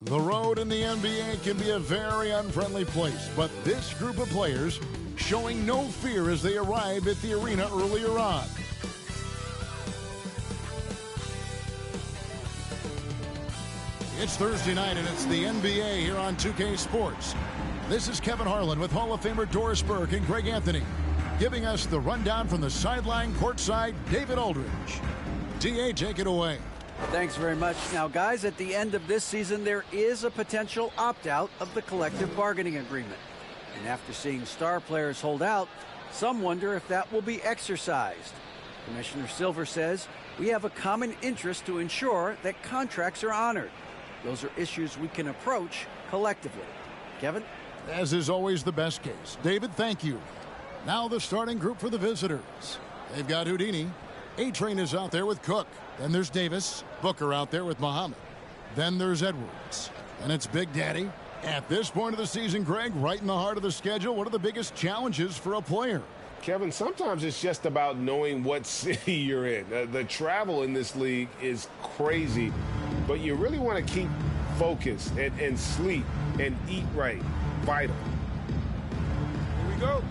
The road in the NBA can be a very unfriendly place, but this group of players showing no fear as they arrive at the arena earlier on. It's Thursday night, and it's the NBA here on 2K Sports. This is Kevin Harlan with Hall of Famer Doris Burke and Greg Anthony, giving us the rundown from the sideline courtside, David Aldridge. DA, take it away. Thanks very much. Now, guys, at the end of this season, there is a potential opt-out of the collective bargaining agreement. And after seeing star players hold out, some wonder if that will be exercised. Commissioner Silver says, we have a common interest to ensure that contracts are honored. Those are issues we can approach collectively. Kevin? As is always the best case. David, thank you. Now the starting group for the visitors. They've got Houdini. A-Train is out there with Cook. Then there's Davis. Booker out there with Muhammad. Then there's Edwards. And it's Big Daddy. At this point of the season, Greg, right in the heart of the schedule, what are the biggest challenges for a player? Kevin, sometimes it's just about knowing what city you're in. The travel in this league is crazy, but you really want to keep focused and sleep and eat right. Vital. Here we go.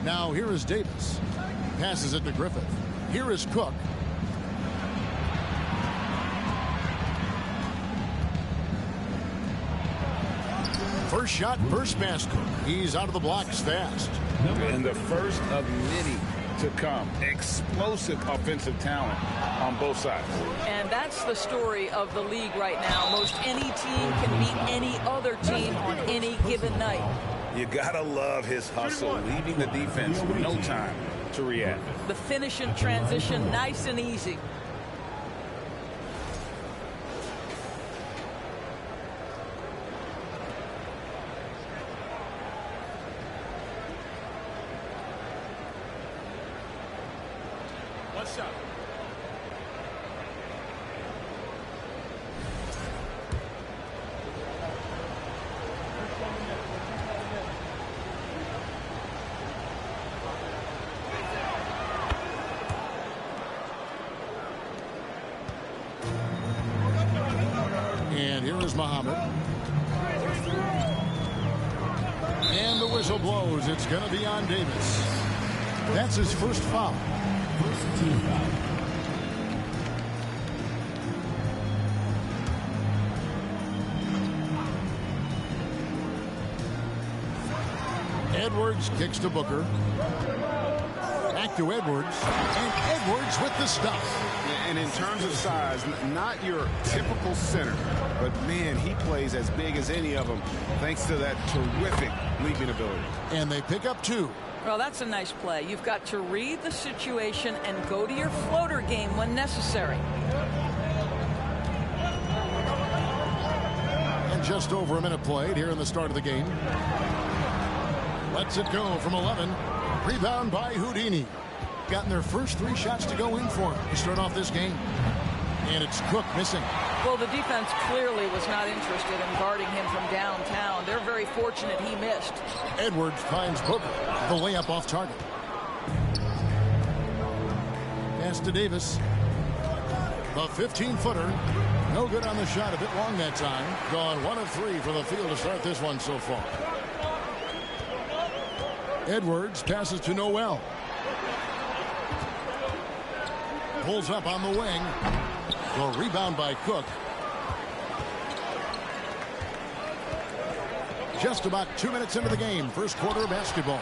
Now here is Davis. Passes it to Griffith. Here is Cook. First shot, first pass, Cook. He's out of the blocks fast. And the first of many to come. Explosive offensive talent on both sides. And that's the story of the league right now. Most any team can beat any other team on any given night. You gotta love his hustle, leaving the defense with no time to react. The finish and transition, nice and easy. What's up? And here is Muhammad. And the whistle blows. It's going to be on Davis. That's his first foul. First team foul. Edwards kicks to Booker. Back to Edwards. And Edwards with the stuff. And in terms of size, not your typical center, but man, he plays as big as any of them thanks to that terrific leaping ability. And they pick up two. Well, that's a nice play. You've got to read the situation and go to your floater game when necessary. And just over a minute played here in the start of the game. Lets it go from 11. Rebound by Houdini. Gotten their first three shots to go in for him to start off this game. And it's Cook missing. Well, the defense clearly was not interested in guarding him from downtown. They're very fortunate he missed. Edwards finds Booker. The layup off target. Pass to Davis. The 15-footer. No good on the shot. A bit long that time. Gone 1 of 3 for the field to start this one so far. Edwards passes to Noel. Pulls up on the wing. The rebound by Cook. Just about 2 minutes into the game. First quarter of basketball.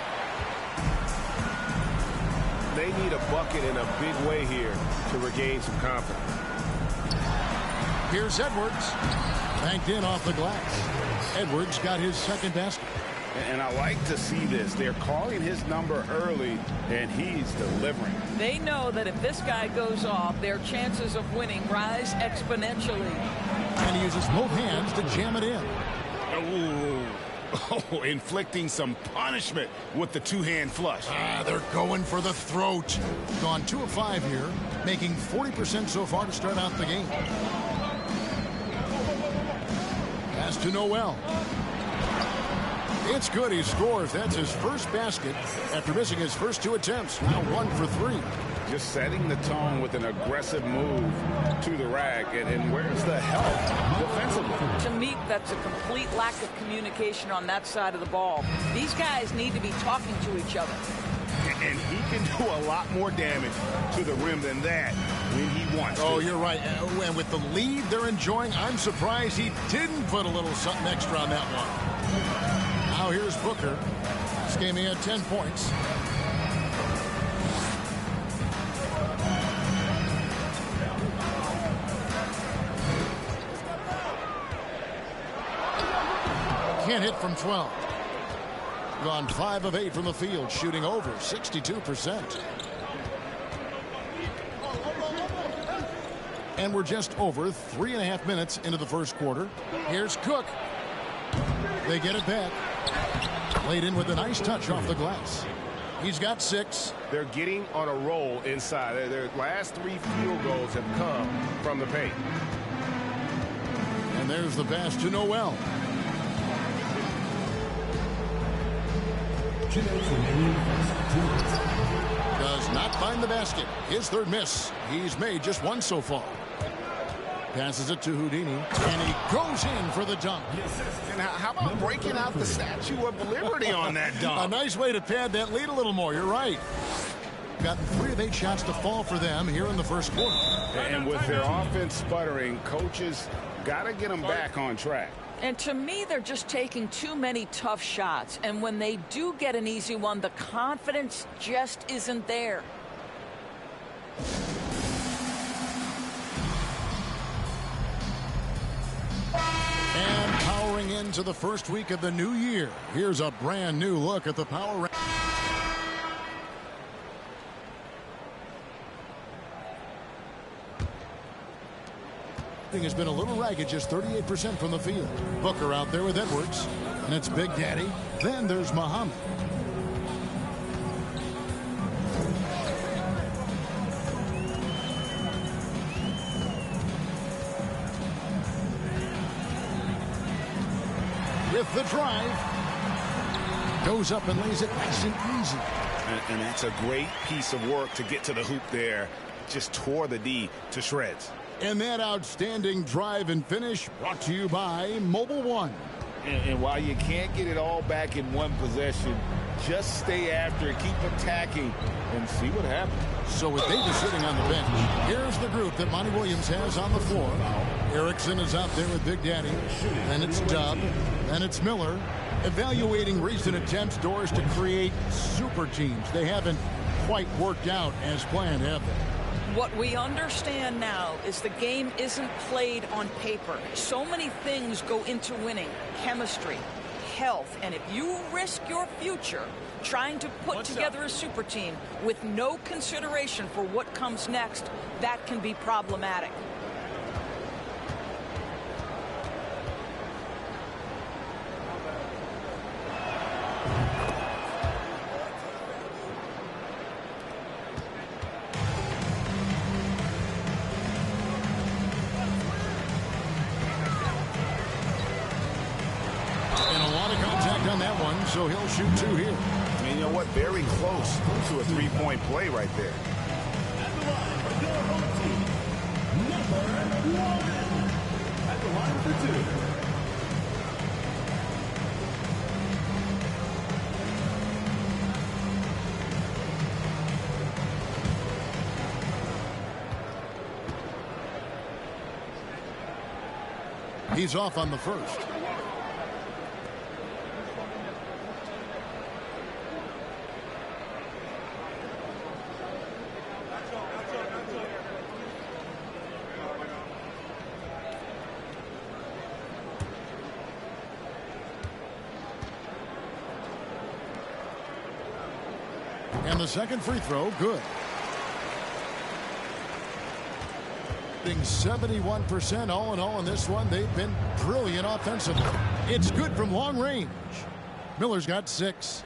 They need a bucket in a big way here to regain some confidence. Here's Edwards. Banked in off the glass. Edwards got his second basket. And I like to see this. They're calling his number early, and he's delivering. They know that if this guy goes off, their chances of winning rise exponentially. And he uses both hands to jam it in. Oh, inflicting some punishment with the two-hand flush. They're going for the throat. Gone 2 of 5 here, making 40% so far to start out the game. Pass to Noel. It's good. He scores. That's his first basket after missing his first 2 attempts. Now 1 for 3. just setting the tone with an aggressive move to the rack. And where's the help defensively? To me, that's a complete lack of communication on that side of the ball. These guys need to be talking to each other. And he can do a lot more damage to the rim than that when he wants to. Oh, you're right. And with the lead they're enjoying, I'm surprised he didn't put a little something extra on that one. Now here's Booker. This game he had 10 points. Can't hit from 12. Gone 5 of 8 from the field, shooting over 62%. And we're just over 3.5 minutes into the first quarter. Here's Cook. They get it back. Laid in with a nice touch off the glass. He's got 6. They're getting on a roll inside. Their last 3 field goals have come from the paint. And there's the pass to Noel. Does not find the basket. His third miss. He's made just 1 so far. Passes it to Houdini, and he goes in for the dunk. And how about breaking out the Statue of Liberty on that dunk? A nice way to pad that lead a little more. You're right. Gotten 3 of 8 shots to fall for them here in the first quarter. And with their offense sputtering, coaches got to get them back on track. And to me, they're just taking too many tough shots. And when they do get an easy one, the confidence just isn't there. And powering into the first week of the new year, here's a brand new look at the power rank. Has been a little ragged, just 38% from the field. Booker out there with Edwards, and it's Big Daddy. Then there's Muhammad. With the drive, goes up and lays it nice and easy. And that's a great piece of work to get to the hoop there. Just tore the D to shreds. And that outstanding drive and finish brought to you by Mobile One. And while you can't get it all back in one possession, just stay after it, keep attacking, and see what happens. So with Davis sitting on the bench, here's the group that Monty Williams has on the floor. Erickson is out there with Big Daddy. Then it's Dub. Then it's Miller. Evaluating recent attempts, Doris, to create super teams. They haven't quite worked out as planned, have they? What we understand now is the game isn't played on paper. So many things go into winning. Chemistry, health, and if you risk your future trying to put together a super team with no consideration for what comes next, that can be problematic. So he'll shoot 2 here. And you know what? Very close to a 3-point play right there. At the line for your home team, number 1. At the line for 2. He's off on the first. And the second free throw, good. Being 71% all in all in this one. They've been brilliant offensively. It's good from long range. Miller's got 6.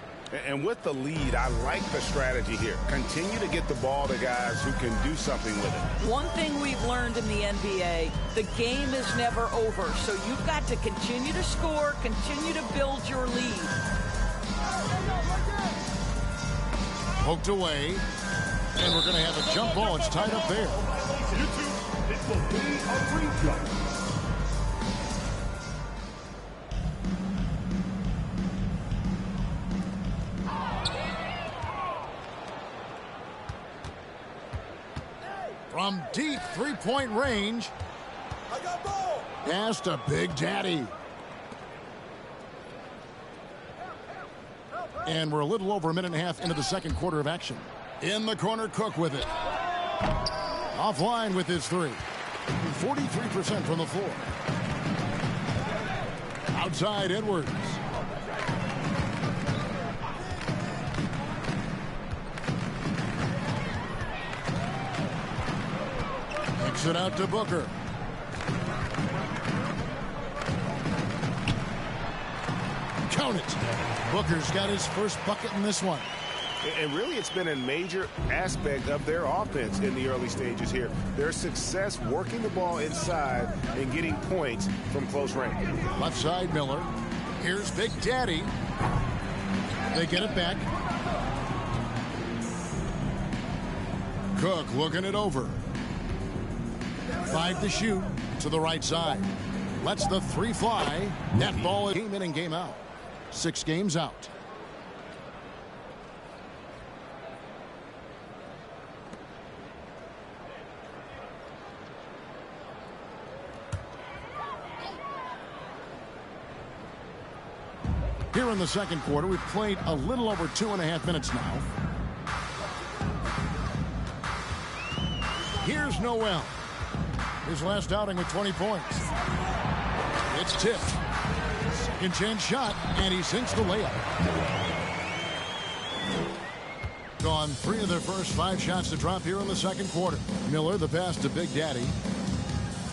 And with the lead, I like the strategy here. Continue to get the ball to guys who can do something with it. One thing we've learned in the NBA, the game is never over. So you've got to continue to score, continue to build your lead. Poked away. And we're going to have a jump ball. It's tied up there. It will be a free throw. From deep three-point range. Pass to Big Daddy. And we're a little over a minute and a half into the second quarter of action. In the corner, Cook with it. Offline with his three. 43% from the floor. Outside, Edwards. Kicks it out to Booker. Count it. Booker's got his first bucket in this one. And really, it's been a major aspect of their offense in the early stages here. Their success working the ball inside and getting points from close range. Left side, Miller. Here's Big Daddy. They get it back. Cook looking it over. 5 to shoot to the right side. Lets the three fly. That ball is game in and game out. 6 games out. Here in the second quarter, we've played a little over 2.5 minutes now. Here's Noel. His last outing with 20 points. It's tipped. Second chance shot, and he sinks the layup. Gone 3 of their first 5 shots to drop here in the second quarter. Miller, the pass to Big Daddy.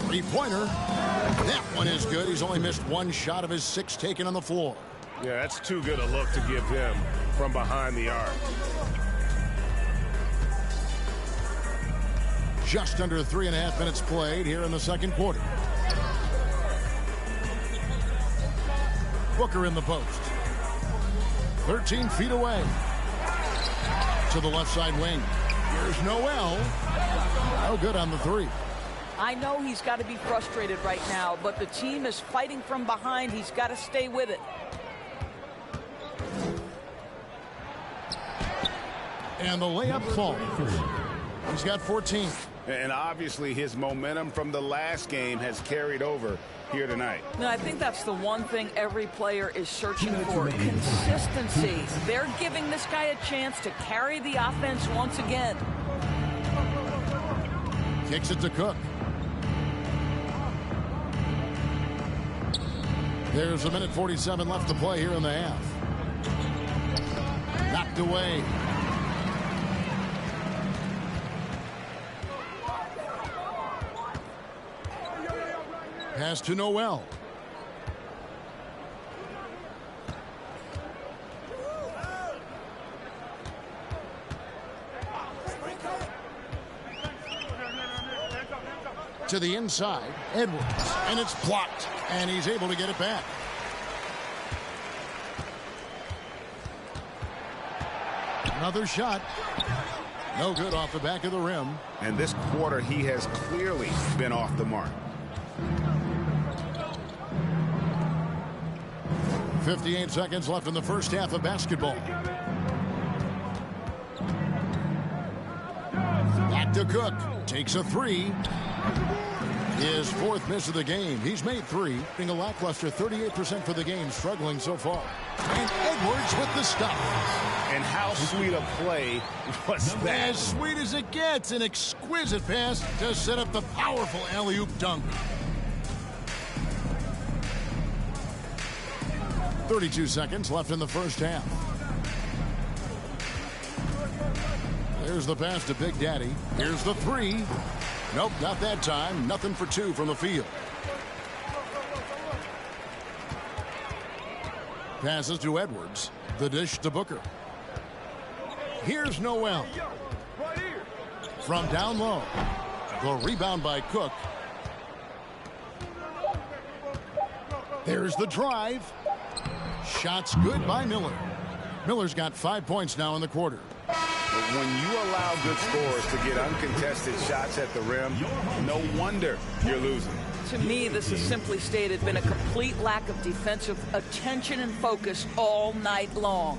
Three-pointer. That one is good. He's only missed 1 shot of his 6 taken on the floor. Yeah, that's too good a look to give him from behind the arc. Just under 3.5 minutes played here in the second quarter. Booker in the post. 13 feet away. To the left side wing. Here's Noel. No good on the three. I know he's got to be frustrated right now, but the team is fighting from behind. He's got to stay with it. And the layup falls. He's got 14. And obviously his momentum from the last game has carried over here tonight. No, I think that's the one thing every player is searching for. Consistency. They're giving this guy a chance to carry the offense once again. Kicks it to Cook. There's a minute 47 left to play here in the half. Knocked away. Pass to Noel. To the inside, Edwards, and it's blocked, and he's able to get it back. Another shot. No good off the back of the rim. And this quarter, he has clearly been off the mark. 58 seconds left in the first half of basketball. Back to Cook. Takes a three. His 4th miss of the game. He's made 3. Being a lackluster 38% for the game. Struggling so far. And Edwards with the stop. And how sweet a play was that? As sweet as it gets. An exquisite pass to set up the powerful alley-oop dunk. 32 seconds left in the first half. There's the pass to Big Daddy. Here's the three. Nope, not that time. Nothing for 2 from the field. Passes to Edwards. The dish to Booker. Here's Noel. From down low. The rebound by Cook. There's the drive. Shots good by Miller. Miller's got 5 points now in the quarter. When you allow good scorers to get uncontested shots at the rim, no wonder you're losing. To me, this has simply stated been a complete lack of defensive attention and focus all night long.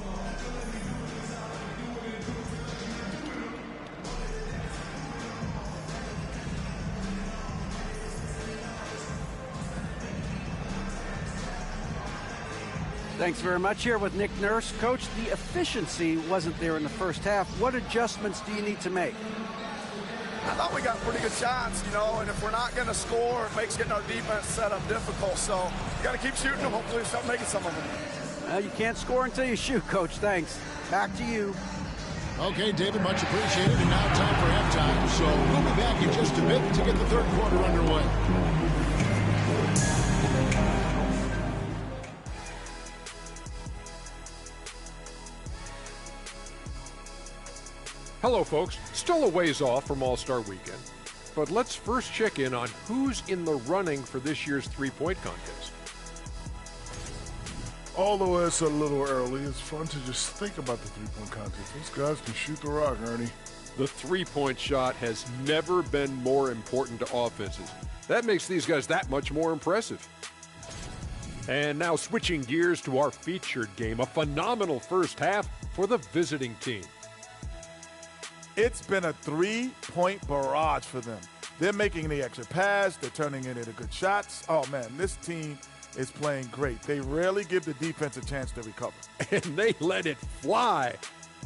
Thanks very much. Here with Nick Nurse. Coach, the efficiency wasn't there in the first half. What adjustments do you need to make? I thought we got pretty good shots, you know, and if we're not going to score, it makes getting our defense set up difficult. So you got to keep shooting them. Hopefully we start making some of them. Well, you can't score until you shoot, Coach. Thanks. Back to you. Okay, David, much appreciated. And now time for halftime. So we'll be back in just a bit to get the third quarter underway. Hello, folks. Still a ways off from All-Star Weekend, but let's first check in on who's in the running for this year's three-point contest. Although it's a little early, it's fun to just think about the three-point contest. Those guys can shoot the rock, Ernie. The three-point shot has never been more important to offenses. That makes these guys that much more impressive. And now switching gears to our featured game, a phenomenal first half for the visiting team. It's been a three-point barrage for them. They're making the extra pass. They're turning it into good shots. Oh, man, this team is playing great. They rarely give the defense a chance to recover. And they let it fly,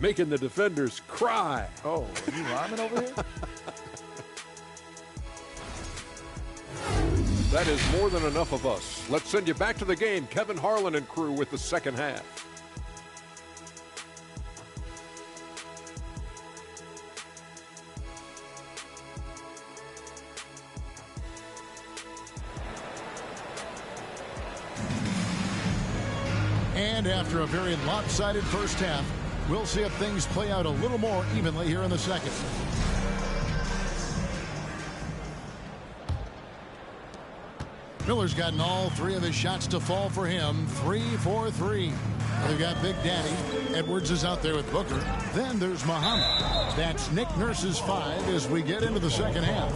making the defenders cry. Oh, are you rhyming over here? That is more than enough of us. Let's send you back to the game. Kevin Harlan and crew with the second half. And after a very lopsided first half, we'll see if things play out a little more evenly here in the second. Miller's gotten all three of his shots to fall for him. 3 for 3. They've got Big Daddy. Edwards is out there with Booker. Then there's Muhammad. That's Nick Nurse's 5 as we get into the second half.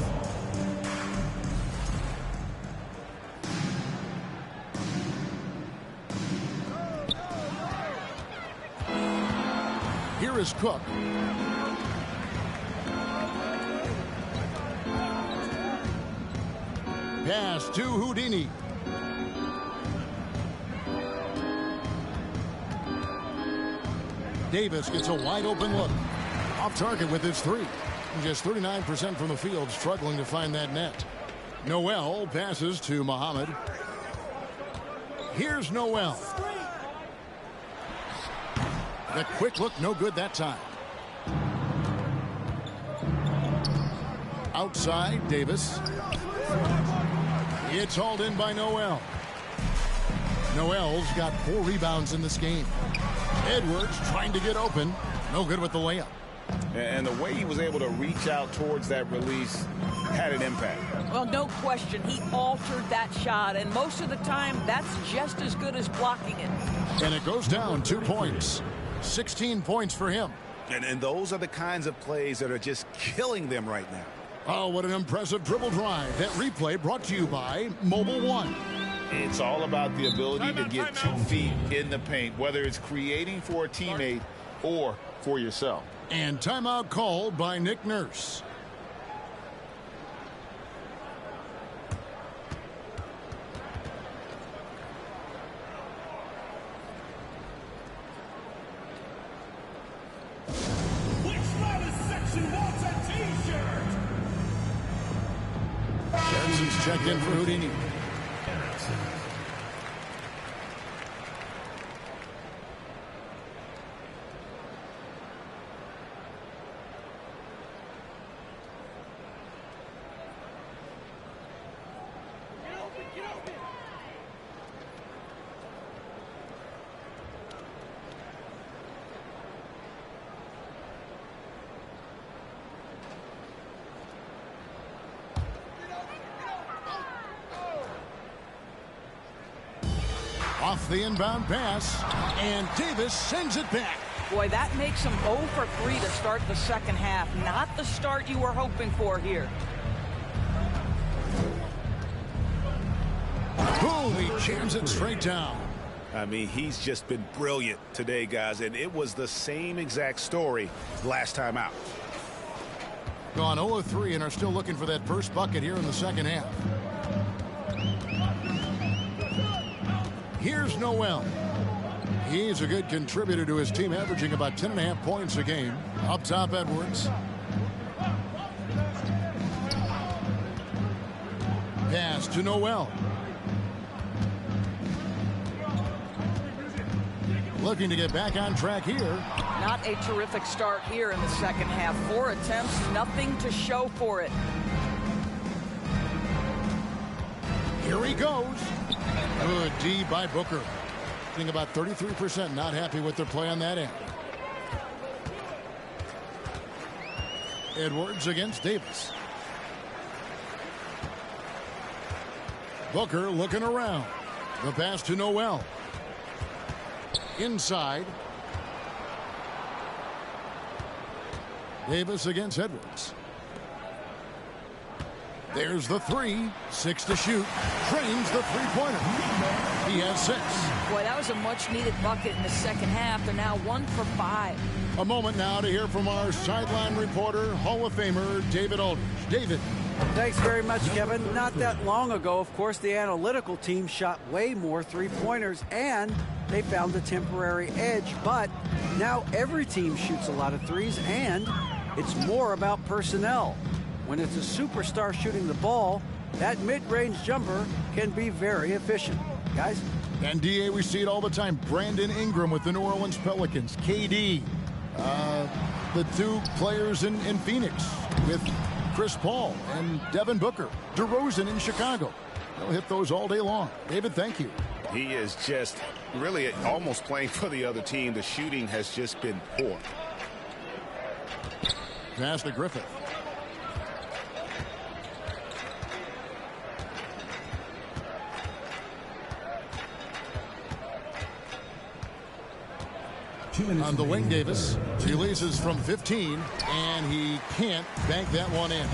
Here is Cook. Pass to Houdini. Davis gets a wide open look. Off target with his 3. Just 39% from the field, struggling to find that net. Noel passes to Muhammad. Here's Noel. The quick look, no good that time. Outside, Davis. It's hauled in by Noel. Noel's got 4 rebounds in this game. Edwards trying to get open. No good with the layup. And the way he was able to reach out towards that release had an impact. Well, no question. He altered that shot, and most of the time, that's just as good as blocking it. And it goes down 2 points. 16 points for him. And those are the kinds of plays that are just killing them right now. Oh, what an impressive dribble drive. That replay brought to you by Mobile One. It's all about the ability to get 2 feet in the paint, whether it's creating for a teammate or for yourself. And timeout called by Nick Nurse. Jackson's checked in for Houdini. Off the inbound pass, and Davis sends it back. Boy, that makes him 0 for 3 to start the second half. Not the start you were hoping for here. Boom, he jams it straight down. I mean, he's just been brilliant today, guys, and it was the same exact story last time out. Gone 0 of 3 and are still looking for that first bucket here in the second half. Here's Noel. He's a good contributor to his team, averaging about 10.5 points a game. Up top, Edwards. Pass to Noel. Looking to get back on track here. Not a terrific start here in the second half. 4 attempts, nothing to show for it. Here he goes. Good D by Booker. Shooting about 33%. Not happy with their play on that end. Edwards against Davis. Booker looking around. The pass to Noel. Inside. Davis against Edwards. There's the 3. 6 to shoot. Drains the three-pointer. He has 6. Boy, that was a much-needed bucket in the second half. They're now 1 for 5. A moment now to hear from our sideline reporter, Hall of Famer David Aldridge. David. Thanks very much, Kevin. Not that long ago, of course, the analytical team shot way more three-pointers, and they found a temporary edge. But now every team shoots a lot of threes, and it's more about personnel. When it's a superstar shooting the ball, that mid-range jumper can be very efficient. Guys? And DA, we see it all the time. Brandon Ingram with the New Orleans Pelicans. KD. The 2 players in Phoenix with Chris Paul and Devin Booker. DeRozan in Chicago. They'll hit those all day long. David, thank you. He is just really almost playing for the other team. The shooting has just been poor. Pass to Griffith. On the wing, Davis releases from 15, and he can't bank that one in.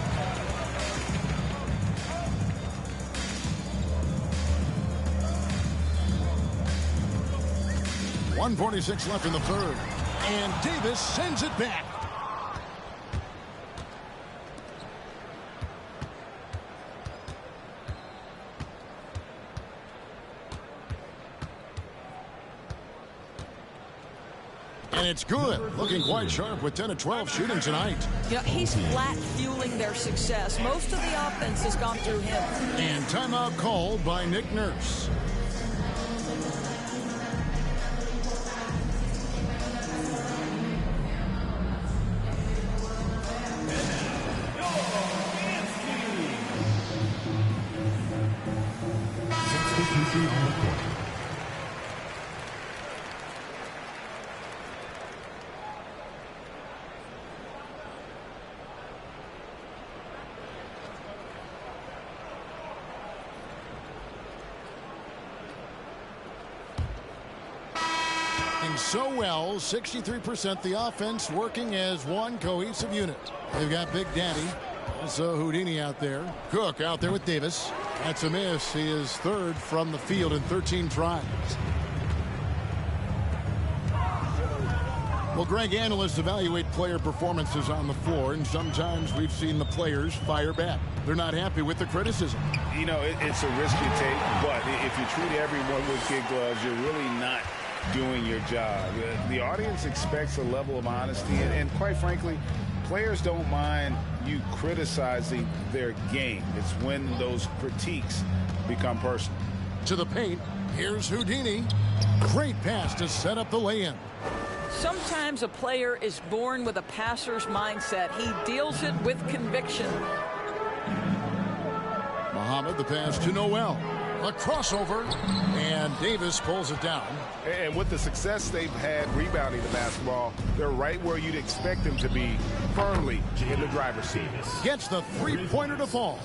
.146 left in the third, and Davis sends it back. And it's good. Looking quite sharp with 10 of 12 shooting tonight. Yeah, he's flat fueling their success. Most of the offense has gone through him. And timeout called by Nick Nurse. So well, 63% the offense working as one cohesive unit. They've got Big Daddy, also Houdini out there. Cook out there with Davis. That's a miss. He is 3rd from the field in 13 tries. Well, Greg, analysts evaluate player performances on the floor, and sometimes we've seen the players fire back. They're not happy with the criticism. You know, it's a risk you take, but if you treat everyone with kid gloves, you're really not doing your job. The audience expects a level of honesty, and quite frankly, players don't mind you criticizing their game. It's when those critiques become personal. To the paint, here's Houdini. Great pass to set up the lay-in. Sometimes a player is born with a passer's mindset. He deals it with conviction. Muhammad, the pass to Noel. A crossover, and Davis pulls it down. And with the success they've had rebounding the basketball, they're right where you'd expect them to be, firmly in the driver's seat. Gets the three-pointer to fall.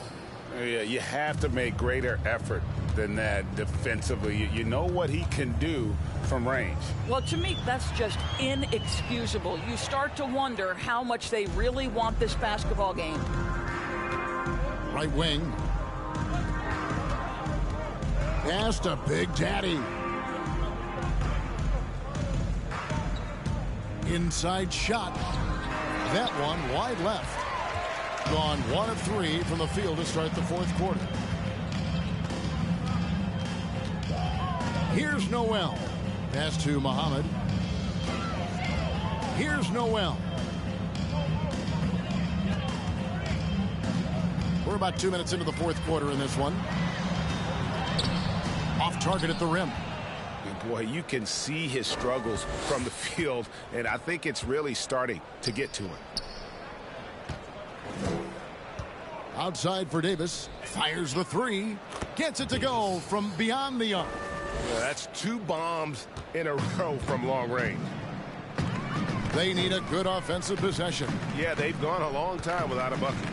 Yeah, you have to make greater effort than that defensively. You know what he can do from range. Well, to me, that's just inexcusable. You start to wonder how much they really want this basketball game. Right wing. Pass to Big Daddy. Inside shot. That one wide left. Gone 1 of 3 from the field to start the fourth quarter. Here's Noel. Pass to Muhammad. Here's Noel. We're about 2 minutes into the fourth quarter in this one. Off target at the rim. Boy, you can see his struggles from the field, and I think it's really starting to get to him. Outside for Davis. Fires the three. Gets it to go from beyond the arc. Yeah, that's 2 bombs in a row from long range. They need a good offensive possession. Yeah, they've gone a long time without a bucket.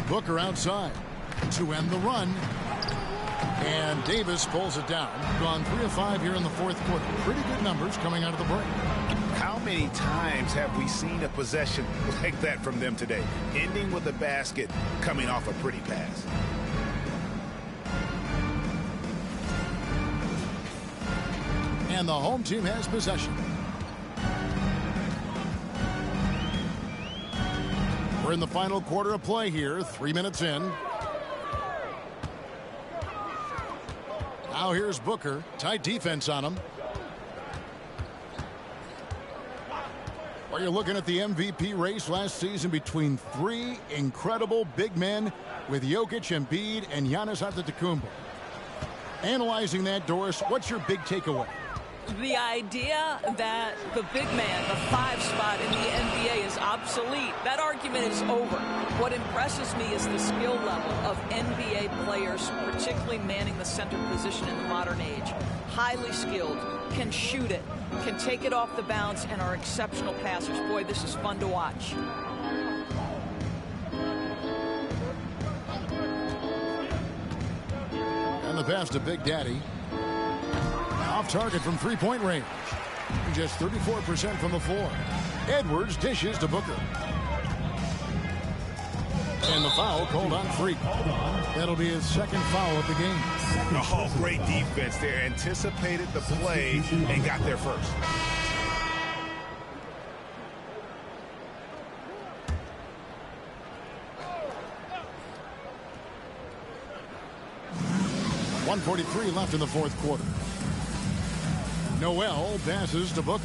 Booker outside to end the run. And Davis pulls it down. Gone 3 of 5 here in the fourth quarter. Pretty good numbers coming out of the break. How many times have we seen a possession like that from them today? Ending with a basket, coming off a pretty pass. And the home team has possession. We're in the final quarter of play here. 3 minutes in. Now here's Booker. Tight defense on him. Well, you're looking at the MVP race last season between 3 incredible big men with Jokic, Embiid, and Giannis Antetokounmpo. Analyzing that, Doris, what's your big takeaway? The idea that the big man, the 5 spot in the NBA is obsolete, that argument is over. What impresses me is the skill level of NBA players, particularly manning the center position in the modern age. Highly skilled, can shoot it, can take it off the bounce, and are exceptional passers. Boy, this is fun to watch. And the pass to Big Daddy. Off target from three-point range. Just 34% from the floor. Edwards dishes to Booker. And the foul called on Freak. That'll be his second foul of the game. Oh, great defense there. Anticipated the play and got there first. .143 left in the fourth quarter. Noel passes to Booker.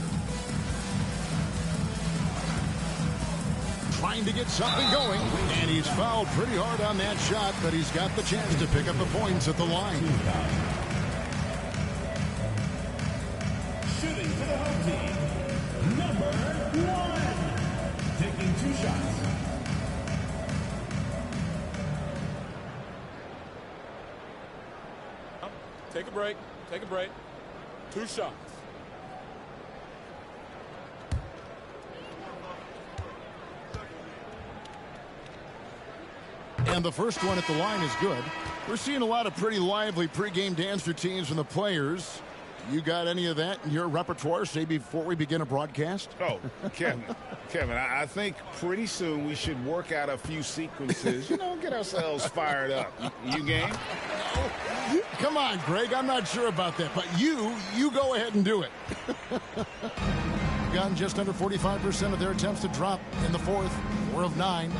Trying to get something going, and he's fouled pretty hard on that shot, but he's got the chance to pick up the points at the line. Shooting for the home team, number 1. Taking 2 shots. Take a break. Take a break. 2 shots. And the first one at the line is good. We're seeing a lot of pretty lively pregame dance routines from the players. You got any of that in your repertoire, say, before we begin a broadcast? Oh, Kevin, I think pretty soon we should work out a few sequences, get ourselves fired up. You game? Come on, Greg, I'm not sure about that, but you go ahead and do it. Gotten just under 45% of their attempts to drop in the fourth, 4 of 9.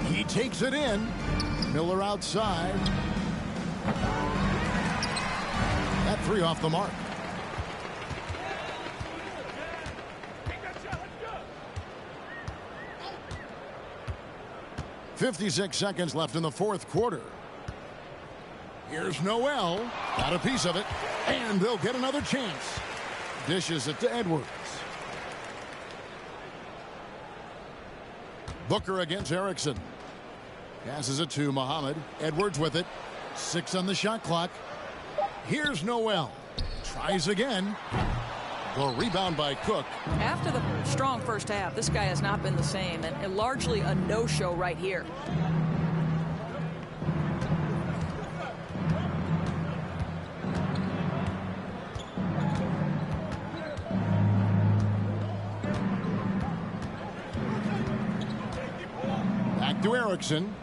He takes it in. Miller outside. That 3 off the mark. .56 seconds left in the fourth quarter. Here's Noel. Got a piece of it. And they'll get another chance. Dishes it to Edwards. Booker against Erickson. Passes it to Muhammad. Edwards with it. 6 on the shot clock. Here's Noel. Tries again. The rebound by Cook. After the strong first half, this guy has not been the same, and largely a no-show right here. Back to Erickson.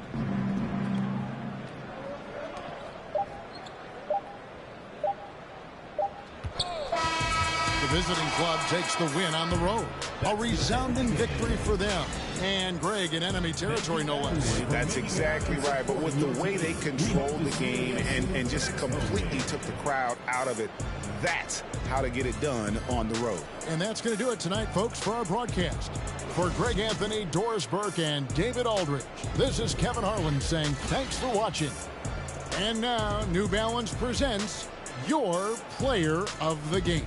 The visiting club takes the win on the road. A resounding victory for them. And Greg in enemy territory, no less. That's exactly right. But with the way they controlled the game and just completely took the crowd out of it, that's how to get it done on the road. And that's going to do it tonight, folks, for our broadcast. For Greg Anthony, Doris Burke, and David Aldridge, this is Kevin Harlan saying thanks for watching. And now, New Balance presents your player of the game.